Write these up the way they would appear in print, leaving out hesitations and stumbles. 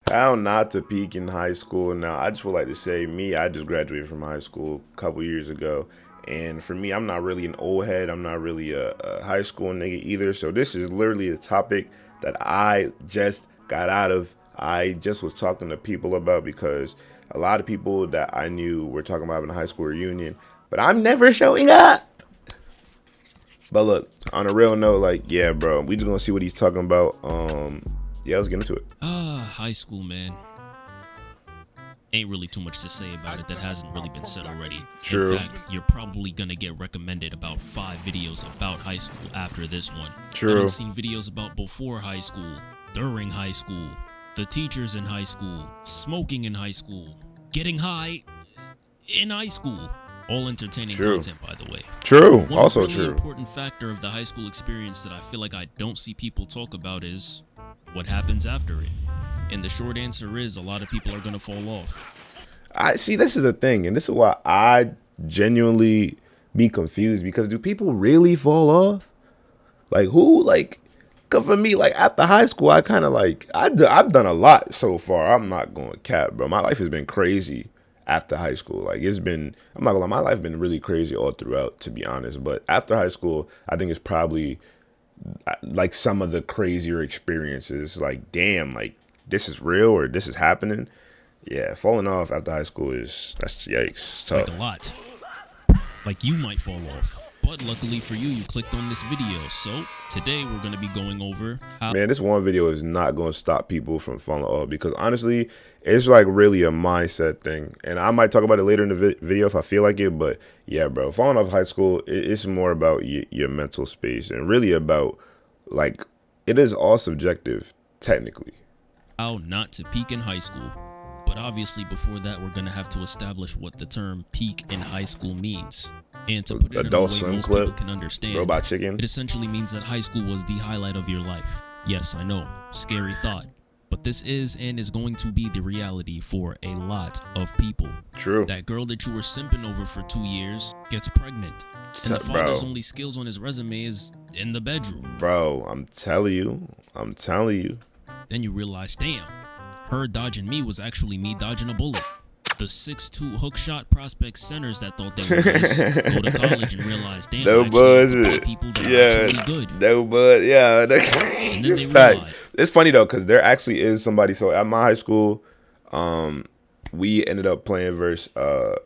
How not to peak in high school. Now, I just would like to say, I just graduated from high school a couple years ago. And for me, I'm not really an old head. I'm not really a high school nigga either. So this is literally a topic that I just got out of. I just was talking to people about because a lot of people that I knew were talking about having a high school reunion, but I'm never showing up. But look, on a real note, like, yeah, bro, we just gonna see what he's talking about. Yeah, let's get into it. High school, man. Ain't really too much to say about it that hasn't really been said already. True. In fact, you're probably gonna get recommended about 5 videos about high school after this one. True. I've seen videos about before high school, during high school, the teachers in high school, smoking in high school, getting high in high school. All entertaining content, by the way. True. One Also really true. important factor of the high school experience that I feel like I don't see people talk about is what happens after it. And the short answer is a lot of people are gonna fall off. I see. This is the thing, and this is why I genuinely be confused. Because do people really fall off? Like who? Like, cause for me, like after high school, I kind of like I've done a lot so far. I'm not going to cap, bro. My life has been crazy after high school. Like it's been. I'm not gonna lie. My life been really crazy all throughout, to be honest. But after high school, I think it's probably like some of the crazier experiences. Like damn, like this is real or this is happening. Yeah, falling off after high school that's yikes. It's tough. Like a lot. Like you might fall off. But luckily for you clicked on this video. So today we're going to be going over how... Man, this one video is not going to stop people from falling off because honestly, it's like really a mindset thing. And I might talk about it later in the video if I feel like it. But yeah, bro, falling off high school, it's more about your mental space and really about like it is all subjective technically. How not to peak in high school. But obviously before that, we're going to have to establish what the term peak in high school means. And to put it in a way most people can understand, Robot Chicken. It essentially means that high school was the highlight of your life. Yes, I know, scary thought. But this is and is going to be the reality for a lot of people. True. That girl that you were simping over for 2 years gets pregnant. And the father's only skills on his resume is in the bedroom. Bro, I'm telling you. Then you realize, damn, her dodging me was actually me dodging a bullet. The 6'2" hookshot prospect centers that thought they were nice go to college and realize, damn, no actually people that are actually good. No buzz, yeah. And then they realize. It's funny though, because there actually is somebody. So at my high school, we ended up playing versus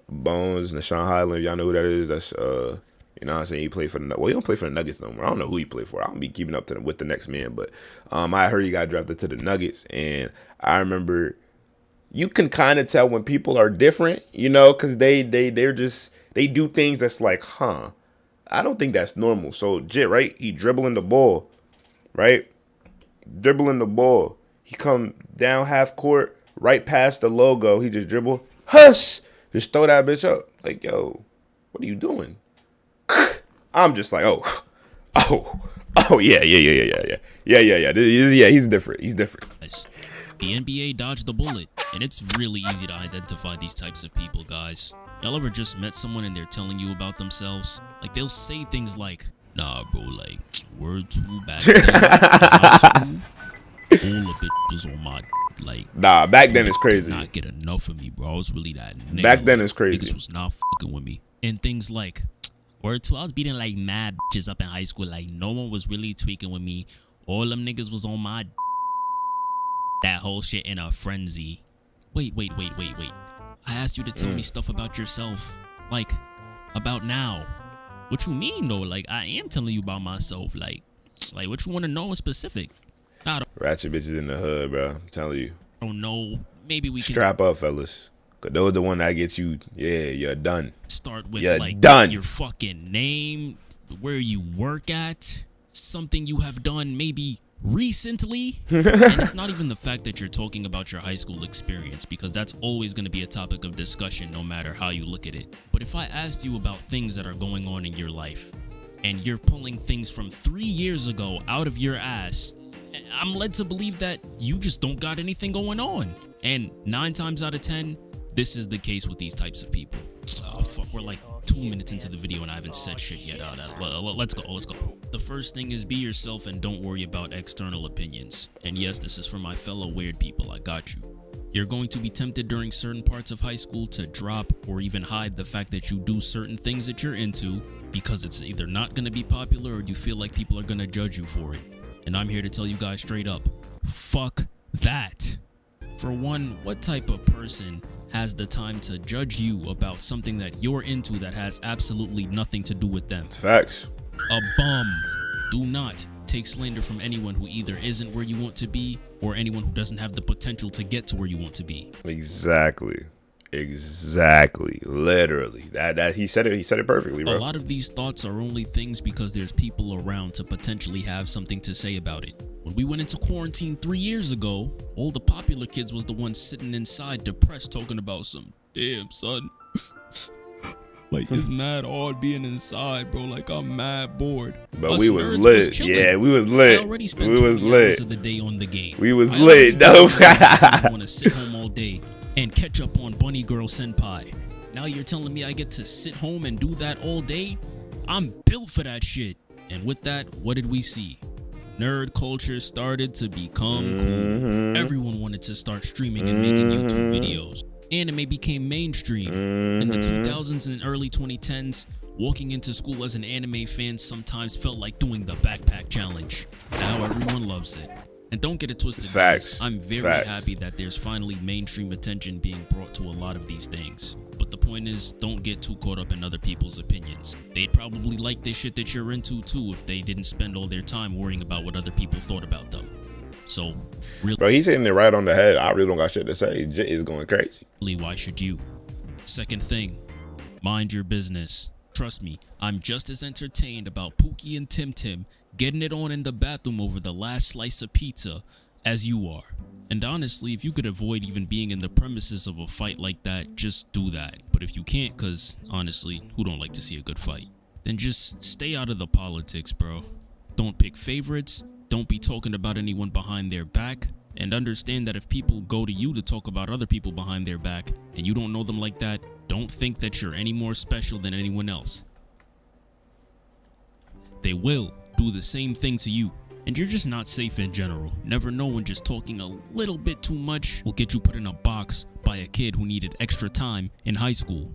Bones, Nashawn Highland. Y'all know who that is? That's you know what I'm saying? He played for the he don't play for the Nuggets no more. I don't know who he played for. I don't be keeping up with the next man, but I heard he got drafted to the Nuggets, and I remember you can kind of tell when people are different, you know, because they do things that's like, I don't think that's normal. So Jit, right? He dribbling the ball, right? Dribbling the ball. He come down half court, right past the logo. He just dribble, hush, just throw that bitch up. Like, yo, what are you doing? I'm just like, oh, yeah. He's different. The NBA dodged the bullet, and it's really easy to identify these types of people, guys. Y'all ever just met someone and they're telling you about themselves? Like, they'll say things like, nah, bro, like, word too back then. All the bitches on my, like... Nah, back then it's crazy. Not get enough of me, bro. I was really that nigga. Back then it's crazy. Niggas was not fucking with me. And things like, word two, I was beating, like, mad bitches up in high school. Like, no one was really tweaking with me. All them niggas was on my... That whole shit in a frenzy. Wait. I asked you to tell me stuff about yourself. Like, about now. What you mean, though? Like, I am telling you about myself. Like what you want to know in specific? Ratchet bitches in the hood, bro. I'm telling you. I don't know. Maybe we can... Strap up, fellas. Because those the one that gets you, you're done. Start with, you're like, done. Your fucking name, where you work at, something you have done maybe... recently. And it's not even the fact that you're talking about your high school experience, because that's always going to be a topic of discussion no matter how you look at it. But if I asked you about things that are going on in your life and you're pulling things from 3 years ago out of your ass, I'm led to believe that you just don't got anything going on. And 9 times out of 10, this is the case with these types of people. Oh fuck, we're like 2 minutes into the video and I haven't said shit yet. Let's go. The first thing is be yourself and don't worry about external opinions. And yes, this is for my fellow weird people. I got you. You're going to be tempted during certain parts of high school to drop or even hide the fact that you do certain things that you're into because it's either not going to be popular or you feel like people are going to judge you for it. And I'm here to tell you guys straight up, fuck that. For one, what type of person has the time to judge you about something that you're into that has absolutely nothing to do with them? It's facts. A bum. Do not take slander from anyone who either isn't where you want to be or anyone who doesn't have the potential to get to where you want to be. Exactly. Literally. That he said it perfectly, bro. A lot of these thoughts are only things because there's people around to potentially have something to say about it. When we went into quarantine 3 years ago, all the popular kids was the ones sitting inside depressed talking about some damn son. Like, it's mad hard being inside, bro. Like, I'm mad bored. But we was lit. Yeah, we was lit. I already spent 20 hours of the day on the game. We was lit, though. I want to sit home all day and catch up on Bunny Girl Senpai. Now you're telling me I get to sit home and do that all day? I'm built for that shit. And with that, what did we see? Nerd culture started to become cool. Everyone wanted to start streaming and making YouTube videos. Anime became mainstream. In the 2000s and early 2010s, walking into school as an anime fan sometimes felt like doing the backpack challenge. Now everyone loves it. And don't get it twisted, guys. I'm very happy that there's finally mainstream attention being brought to a lot of these things. But the point is, don't get too caught up in other people's opinions. They'd probably like this shit that you're into too if they didn't spend all their time worrying about what other people thought about them. So, really, bro, he's hitting it right on the head. I really don't got shit to say. Jit is going crazy. Why should you? Second thing, mind your business. Trust me, I'm just as entertained about Pookie and Tim Tim getting it on in the bathroom over the last slice of pizza as you are. And honestly, if you could avoid even being in the premises of a fight like that, just do that. But if you can't, cause honestly, who don't like to see a good fight? Then just stay out of the politics, bro. Don't pick favorites. Don't be talking about anyone behind their back. And understand that if people go to you to talk about other people behind their back and you don't know them like that, don't think that you're any more special than anyone else. They will do the same thing to you. And you're just not safe in general. Never know when just talking a little bit too much will get you put in a box by a kid who needed extra time in high school.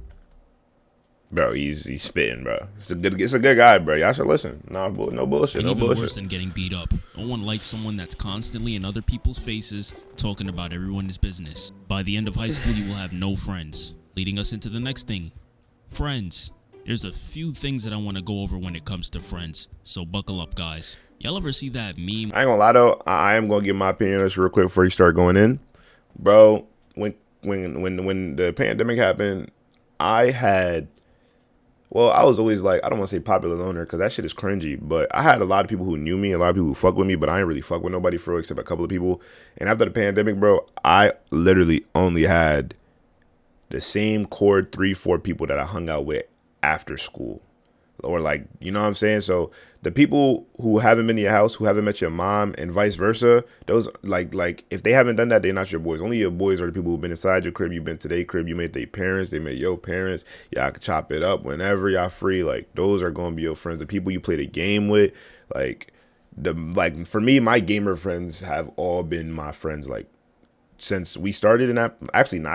Bro, he's spitting, bro. It's a good guy, bro. Y'all should listen. No bullshit. And even worse than getting beat up. No one likes someone that's constantly in other people's faces talking about everyone's business. By the end of high school, you will have no friends. Leading us into the next thing. Friends. There's a few things that I want to go over when it comes to friends. So buckle up, guys. Y'all ever see that meme? I ain't gonna lie though. I am gonna give my opinion on this real quick before you start going in, bro. When the pandemic happened, I was always like, I don't want to say popular loner because that shit is cringy, but I had a lot of people who knew me, a lot of people who fuck with me, but I ain't really fuck with nobody for real except a couple of people. And after the pandemic, bro, I literally only had the same core 3-4 people that I hung out with after school. Or like, you know what I'm saying? So the people who haven't been to your house, who haven't met your mom, and vice versa, those like if they haven't done that, they're not your boys. Only your boys are the people who've been inside your crib. You've been to their crib. You met their parents. They met your parents. Y'all can chop it up whenever y'all free. Like those are gonna be your friends. The people you play the game with, like for me, my gamer friends have all been my friends. Like since we started, and I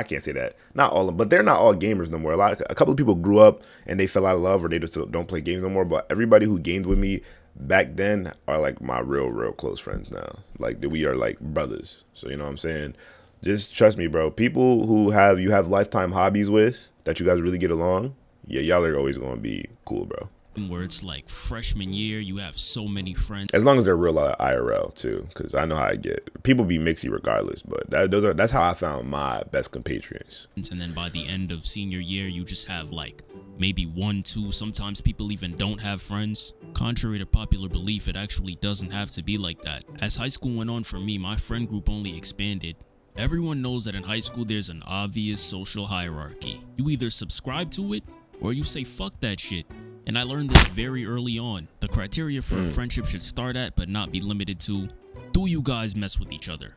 can't say that. Not all of them, but they're not all gamers no more. A couple of people grew up and they fell out of love, or they just don't play games no more. But everybody who gamed with me back then are like my real close friends now. Like we are like brothers. So you know what I'm saying? Just trust me, bro. People who you have lifetime hobbies with that you guys really get along. Yeah, y'all are always gonna be cool, bro. Where it's like freshman year, you have so many friends. As long as they're real IRL too, because I know how I get. People be mixy regardless, but that's how I found my best compatriots. And then by the end of senior year, you just have like maybe 1, 2. Sometimes people even don't have friends. Contrary to popular belief, it actually doesn't have to be like that. As high school went on for me, my friend group only expanded. Everyone knows that in high school, there's an obvious social hierarchy. You either subscribe to it or you say fuck that shit. And I learned this very early on. The criteria for a friendship should start at, but not be limited to, do you guys mess with each other?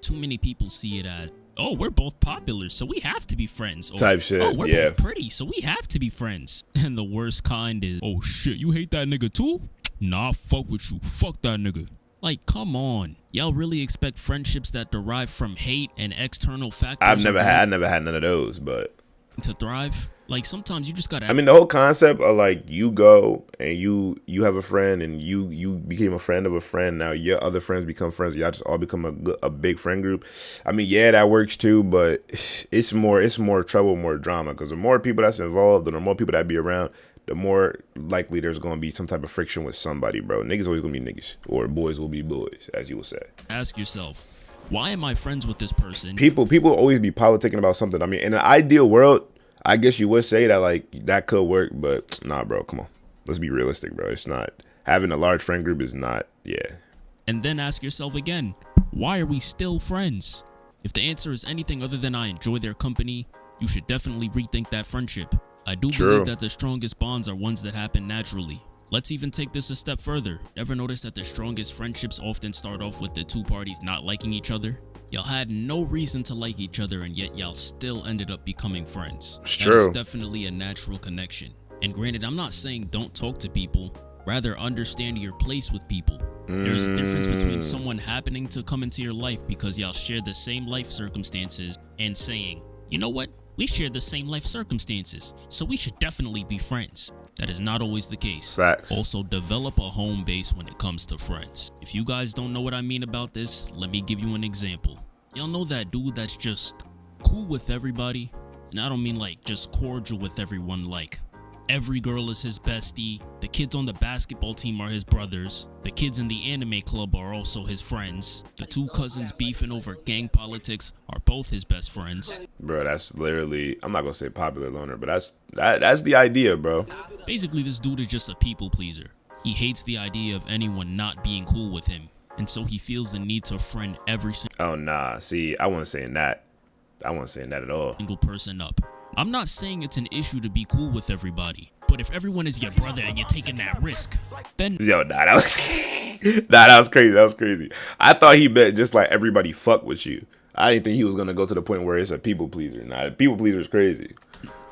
Too many people see it as, oh, we're both popular, so we have to be friends. Or, type shit, oh, we're both pretty, so we have to be friends. And the worst kind is, oh shit, you hate that nigga too? Nah, fuck with you. Fuck that nigga. Like, come on. Y'all really expect friendships that derive from hate and external I've factors are never going had I never had none of those, but to thrive? Like, sometimes you just I gotta. mean, the whole concept of like you go and you have a friend and you became a friend of a friend. Now your other friends become friends. Y'all just all become a big friend group. I mean, yeah, that works too, but it's more trouble, more drama. Because the more people that's involved, and the more people that be around, the more likely there's gonna be some type of friction with somebody, bro. Niggas always gonna be niggas, or boys will be boys, as you will say. Ask yourself, why am I friends with this person? People always be politicking about something. I mean, in an ideal world, I guess you would say that like that could work, but nah, bro. Come on, let's be realistic, bro. It's not having a large friend group is not. Yeah, And then ask yourself again, why are we still friends? If the answer is anything other than I enjoy their company, you should definitely rethink that friendship. I do true. believe that the strongest bonds are ones that happen naturally. Let's even take this a step further. Ever notice that the strongest friendships often start off with the two parties not liking each other? Y'all had no reason to like each other and yet y'all still ended up becoming friends. It's That is true. definitely a natural connection. And granted, I'm not saying don't talk to people, rather understand your place with people. There's a difference between someone happening to come into your life because y'all share the same life circumstances and saying, you know what? We share the same life circumstances, so we should definitely be friends. That is not always the case. Facts. Also, develop a home base when it comes to friends. If you guys don't know what I mean about this, let me give you an example. Y'all know that dude that's just cool with everybody? And I don't mean like just cordial with everyone, like every girl is his bestie, the kids on the basketball team are his brothers, the kids in the anime club are also his friends, the two cousins beefing over gang politics are both his best friends. Bro, that's literally. I'm not gonna say popular loner, but that's the idea, bro. Basically, this dude is just a people pleaser. He hates the idea of anyone not being cool with him, and so he feels the need to friend every Oh nah, see, I wasn't saying that. I wasn't saying that at all. single person up. I'm not saying it's an issue to be cool with everybody, but if everyone is your brother and you're taking that risk, then Yo, nah, that was nah, that was crazy. That was crazy. I thought he meant just like everybody fuck with you. I didn't think he was gonna go to the point where it's a people pleaser. Nah, a people pleaser is crazy.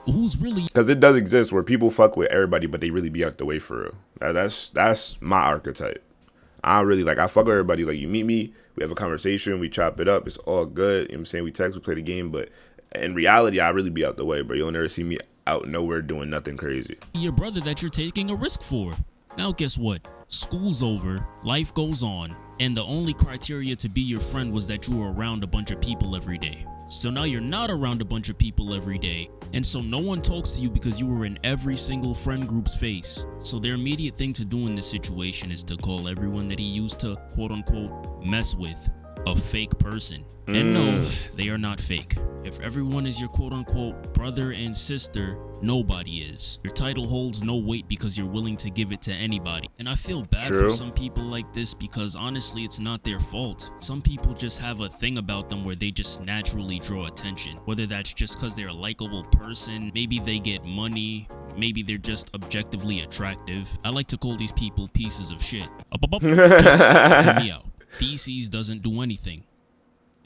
who's really Because it does exist where people fuck with everybody, but they really be out the way for real. That's my archetype. I don't really like. I fuck with everybody. Like you meet me, we have a conversation, we chop it up. It's all good. You know what I'm saying? We text, we play the game, but in reality, I really be out the way, bro. You'll never see me out nowhere doing nothing crazy. your brother that you're taking a risk for? Now, guess what? School's over, life goes on, and the only criteria to be your friend was that you were around a bunch of people every day. So now you're not around a bunch of people every day, and so no one talks to you because you were in every single friend group's face. So their immediate thing to do in this situation is to call everyone that he used to quote unquote mess with a fake person. And no, they are not fake. If everyone is your quote unquote brother and sister, nobody is. Your title holds no weight because you're willing to give it to anybody. And I feel bad True. for some people like this because honestly, it's not their fault. Some people just have a thing about them where they just naturally draw attention. Whether that's just because they're a likable person, maybe they get money, maybe they're just objectively attractive. I like to call these people pieces of shit. Just hear me out. Feces doesn't do anything.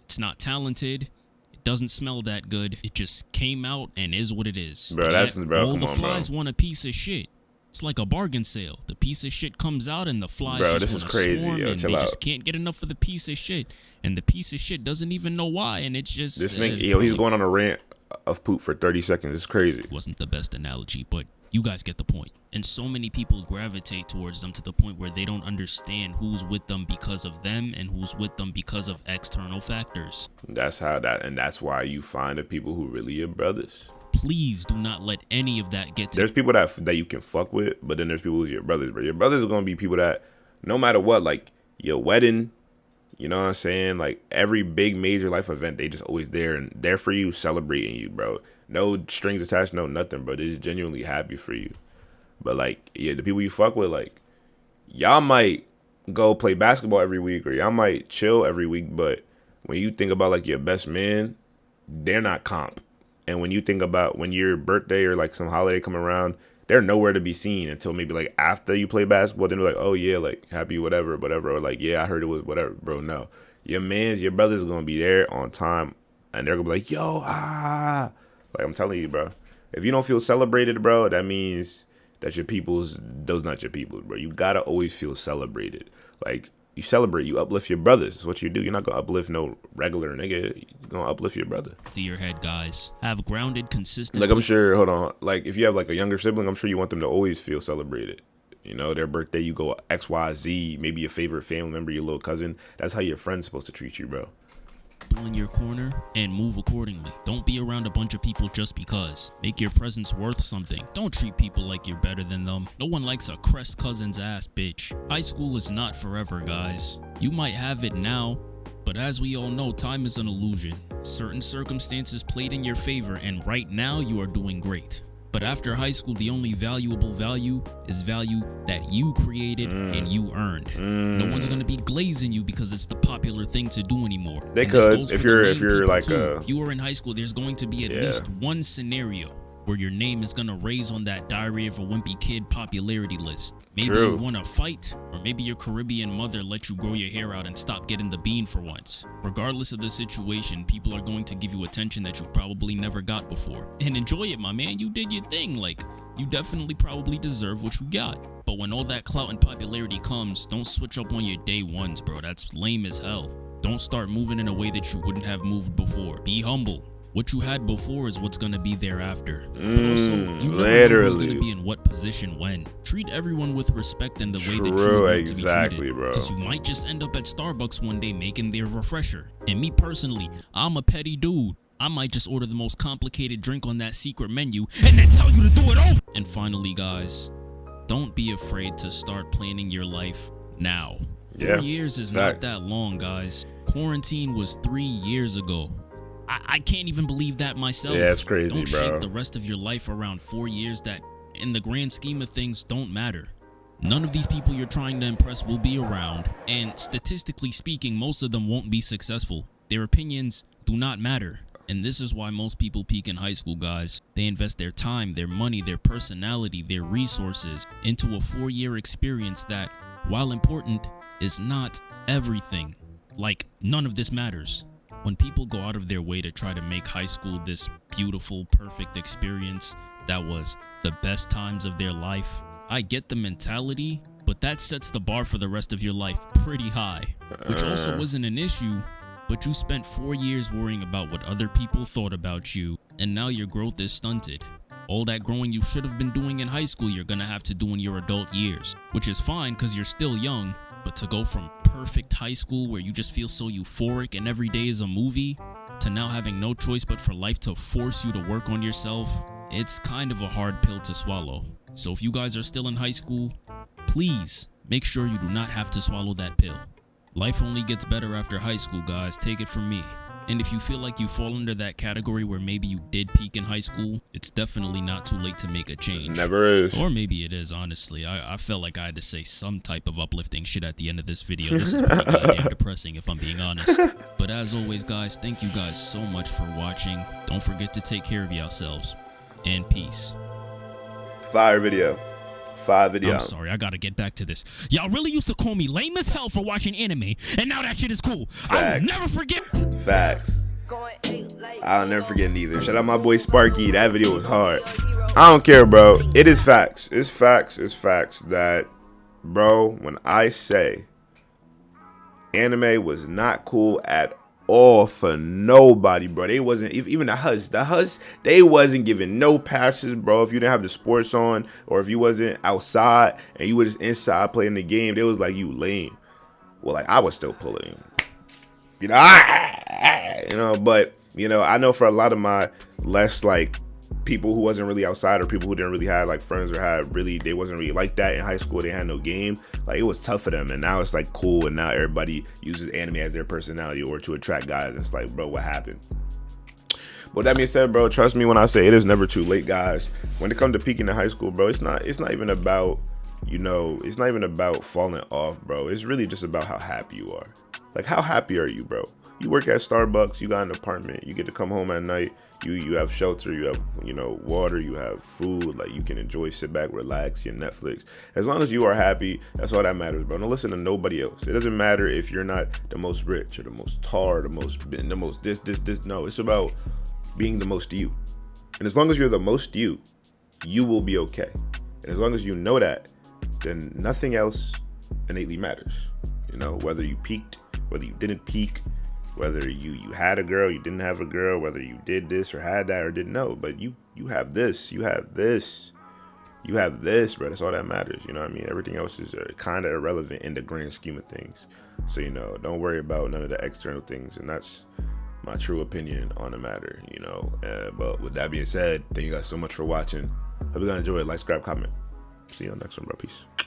It's not talented. It doesn't smell that good. It just came out and is what it is. Bro, And that's- yet, bro, all come the on, flies bro. want a piece of shit. It's like a bargain sale. The piece of shit comes out and the flies Bro, just this is want to crazy, swarm yo, and chill they out. just can't get enough of the piece of shit. And the piece of shit doesn't even know why. And it's just This nigga, yo, he's like, going on a rant of poop for 30 seconds. It's crazy. wasn't the best analogy, but you guys get the point. And so many people gravitate towards them to the point where they don't understand who's with them because of them and who's with them because of external factors. That's why you find the people who really your brothers. Please do not let any of that get to There's people that you can fuck with, but then there's people who's your brothers. But your brothers are gonna be people that, no matter what, like your wedding, you know what I'm saying? Like every big major life event, they just always there and there for you, celebrating you, bro. No strings attached, no nothing, bro. They're just genuinely happy for you. But like, yeah, the people you fuck with, like, y'all might go play basketball every week or y'all might chill every week, but when you think about like your best man, they're not comp. And when you think about when your birthday or like some holiday come around, they're nowhere to be seen until maybe like after you play basketball. Then they're like, oh yeah, like happy whatever, whatever. Or like, yeah, I heard it was whatever, bro. No, your brothers are gonna be there on time, and they're gonna be like, yo, ah, like I'm telling you, bro. If you don't feel celebrated, bro, that means that your people's those not your people's, bro. You gotta always feel celebrated. Like You celebrate. You uplift your brothers. That's what you do. You're not gonna uplift no regular nigga. You're gonna uplift your brother. To your head, guys. Have grounded, consistent. Like, I'm sure, hold on. Like, if you have like a younger sibling, I'm sure you want them to always feel celebrated. You know, their birthday, you go XYZ, maybe your favorite family member, your little cousin. That's how your friend's supposed to treat you, bro. In your corner and move accordingly. Don't be around a bunch of people just because. Make your presence worth something. Don't treat people like you're better than them. No one likes a crest cousin's ass bitch. High school is not forever, guys. You might have it now, but as we all know, time is an illusion. Certain circumstances played in your favor, and right now you are doing great. But after high school, the only valuable value is value that you created and you earned. No one's gonna be glazing you because it's the popular thing to do anymore. They could if you're like if you are in high school, there's going to be at least one scenario where your name is gonna raise on that Diary of a Wimpy Kid popularity list. Maybe you want to fight, or maybe your Caribbean mother let you grow your hair out and stop getting the bean for once. Regardless of the situation, people are going to give you attention that you probably never got before. And enjoy it, my man. You did your thing. Like, you definitely probably deserve what you got. But when all that clout and popularity comes, don't switch up on your day ones, bro. That's lame as hell. Don't start moving in a way that you wouldn't have moved before. Be humble. What you had before is what's gonna be thereafter. But also, you never know who's gonna be in what position when. Treat everyone with respect in the way that you want to be treated. Because you might just end up at Starbucks one day making their refresher. And me personally, I'm a petty dude. I might just order the most complicated drink on that secret menu and then tell you to do it over. And finally, guys, don't be afraid to start planning your life now. 4 years is not that long, guys. Quarantine was 3 years ago. I can't even believe that myself. Yeah, it's crazy, don't bro. shape the rest of your life around 4 years that, in the grand scheme of things, don't matter. None of these people you're trying to impress will be around, and statistically speaking, most of them won't be successful. Their opinions do not matter, and this is why most people peak in high school, guys. They invest their time, their money, their personality, their resources into a 4-year experience that, while important, is not everything. Like, none of this matters. When people go out of their way to try to make high school this beautiful, perfect experience that was the best times of their life, I get the mentality, but that sets the bar for the rest of your life pretty high, which also wasn't an issue, but you spent 4 years worrying about what other people thought about you, and now your growth is stunted. All that growing you should have been doing in high school, you're gonna have to do in your adult years, which is fine because you're still young, but to go from perfect high school where you just feel so euphoric and every day is a movie to now having no choice but for life to force you to work on yourself, it's kind of a hard pill to swallow. So if you guys are still in high school, please make sure you do not have to swallow that pill. Life only gets better after high school, guys. Take it from me. And if you feel like you fall under that category where maybe you did peak in high school, it's definitely not too late to make a change. Never is. Or maybe it is, honestly. I felt like I had to say some type of uplifting shit at the end of this video. This is pretty goddamn depressing, if I'm being honest. But as always, guys, thank you guys so much for watching. Don't forget to take care of yourselves. And peace. Fire video. I'm sorry, I gotta get back to this. Y'all really used to call me lame as hell for watching anime, and now that shit is cool. I will never forget. Facts. I'll never forget neither. Shout out my boy Sparky. That video was hard. I don't care, bro. It is facts. It's facts that, bro, when I say anime was not cool at all for nobody, bro. They wasn't even the Hus, they wasn't giving no passes, bro. If you didn't have the sports on, or if you wasn't outside and you were just inside playing the game, they was like, you lame. Well, like, I was still pulling, but I know for a lot of my less like people who wasn't really outside, or people who didn't really have like friends, or they wasn't really like that in high school, they had no game, like it was tough for them. And now it's like cool, and now everybody uses anime as their personality or to attract guys. It's like, bro, what happened? But that being said, bro, trust me when I say it is never too late, guys. When it comes to peaking in high school, bro, it's not even about, it's not even about falling off, bro. It's really just about how happy you are. Like, how happy are you, bro? You work at Starbucks, you got an apartment, you get to come home at night, you have shelter, you have, water, you have food, like you can enjoy, sit back, relax, your Netflix. As long as you are happy, that's all that matters, bro. Don't listen to nobody else. It doesn't matter if you're not the most rich or the most tall, or the most this. No, it's about being the most you. And as long as you're the most you will be okay. And as long as you know that, then nothing else innately matters. whether you peaked, whether you didn't peak, whether you had a girl, you didn't have a girl, whether you did this or had that or didn't know, but you have this, you have this, you have this, bro. That's all that matters. You know what I mean? Everything else is kind of irrelevant in the grand scheme of things. So, don't worry about none of the external things. And that's my true opinion on the matter, But with that being said, thank you guys so much for watching. Hope you guys enjoyed. Like, subscribe, comment. See you on the next one, bro. Peace.